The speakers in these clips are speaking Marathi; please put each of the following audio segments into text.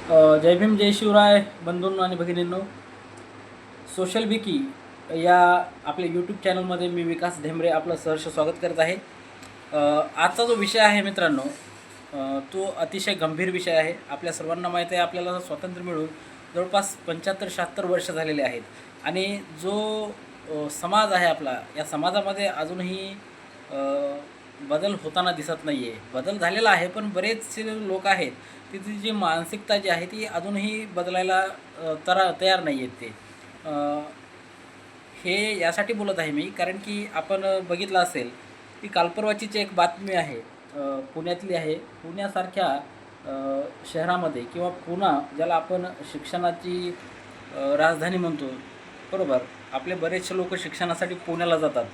जय भीम जय शिवराय बंधूंनो आणि भगिनींनो. सोशल विकी या आपल्या यूट्यूब चॅनलमध्ये मी विकास ढेमरे आपलं सहर्ष स्वागत करत आहे. आजचा जो विषय आहे मित्रांनो, तो अतिशय गंभीर विषय आहे. आपल्या सर्वांना माहीत आहे, आपल्याला स्वातंत्र्य मिळून जवळपास 75-76 वर्ष झालेले आहेत आणि जो समाज आहे आपला, या समाजामध्ये अजूनही बदल होताना दिसत नाही आहे. बदल झालेला आहे, पण बरेचसे लोक आहेत, तिची जी मानसिकता जी आहे ती अजूनही बदलायला तयार नाही आहेत ते. हे यासाठी बोलत आहे मी, कारण की आपण बघितलं असेल की कालपरवाचीच एक बातमी आहे, पुण्यातली आहे. पुण्यासारख्या शहरामध्ये किंवा पुणा ज्याला आपण शिक्षणाची राजधानी म्हणतो, बरोबर. आपले बरेचसे लोक शिक्षणासाठी पुण्याला जातात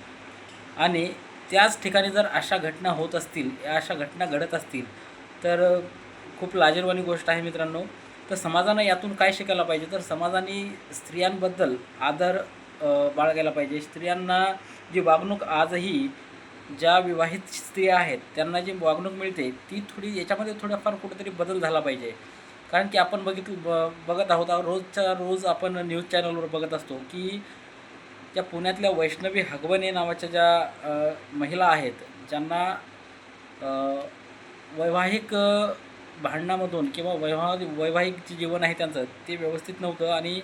आणि त्याच ठिकाणी जर अशा घटना होत असतील, या अशा घटना घडत असतील, तर खूप लाजिरवाणी गोष्ट आहे मित्रांनो. तर समाजानं यातून काय शिकायला पाहिजे, तर समाजाने स्त्रियांबद्दल आदर बाळगायला पाहिजे. स्त्रियांना जी वागणूक आजही ज्या विवाहित स्त्रिया आहेत त्यांना जी वागणूक मिळते, ती थोडी याच्यामध्ये थोडाफार कुठेतरी बदल झाला पाहिजे. कारण की आपण बघत आहोत, रोजच्या रोज आपण न्यूज चॅनलवर बघत असतो की त्या पुण्यातल्या वैष्णवी हगवणे नावाच्या ज्या महिला आहेत, ज्यांना वैवाहिक भांडणामधून किंवा वैवाहिक जे जीवन आहे त्यांचं ते व्यवस्थित नव्हतं आणि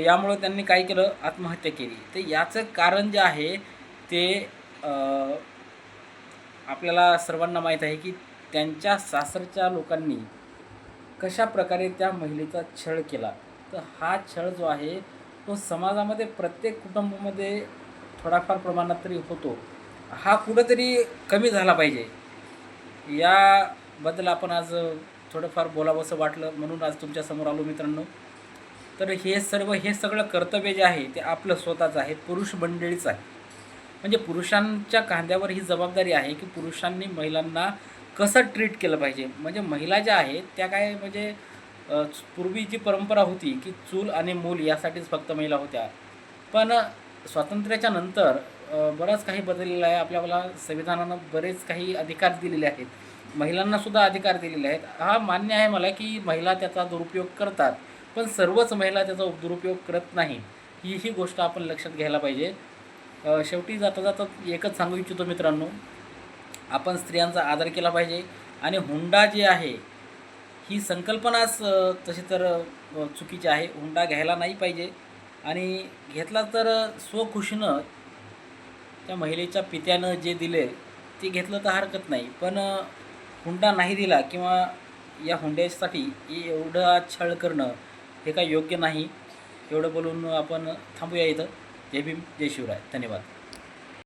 यामुळं त्यांनी काय केलं, आत्महत्या केली. तर याचं कारण जे आहे ते आपल्याला सर्वांना माहीत आहे की त्यांच्या सासरच्या लोकांनी कशाप्रकारे त्या महिलेचा छळ केला. तर हा छळ जो आहे तो समाजामध्ये प्रत्येक कुटुंबामध्ये थोडाफार प्रमाणात तरी होतो. हा कुठंतरी कमी झाला पाहिजे. याबद्दल आपण आज थोडंफार बोलावंसं वाटलं, म्हणून आज तुमच्यासमोर आलो मित्रांनो. तर हे सगळं कर्तव्य जे आहे ते आपलं स्वतःचं आहे, पुरुष मंडळीचं आहे. म्हणजे पुरुषांच्या खांद्यावर ही जबाबदारी आहे की पुरुषांनी महिलांना कसं ट्रीट केलं पाहिजे. म्हणजे महिला ज्या आहेत त्या काय, म्हणजे पूर्वी जी परंपरा होती की चूल आणि मूल यासाठीच फक्त महिला होत्या. पण स्वातंत्र्याच्या नंतर बरंच काही बदललेलं आहे. आपल्याला संविधानानं बरेच काही अधिकार दिलेले आहेत, महिलांनासुद्धा अधिकार दिलेले आहेत. हा मान्य आहे मला की महिला त्याचा दुरुपयोग करतात, पण सर्वच महिला त्याचा दुरुपयोग करत नाही. ही गोष्ट आपण लक्षात घ्यायला पाहिजे. शेवटी जाता जाता एकच सांगू इच्छितो मित्रांनो, आपण स्त्रियांचा आदर केला पाहिजे. आणि हुंडा जी आहे ही संकल्पनाच तशी तर चुकीची आहे. हुंडा घ्यायला नाही पाहिजे आणि घेतला तर स्वखुशीनं त्या महिलेच्या पित्यानं जे दिले ते घेतलं तर हरकत नाही. पण हुंडा नाही दिला किंवा या हुंड्यासाठी एवढा छळ करणं हे काय योग्य नाही. एवढं बोलून आपण थांबूया इथं. जय भीम जय शिवराय. धन्यवाद.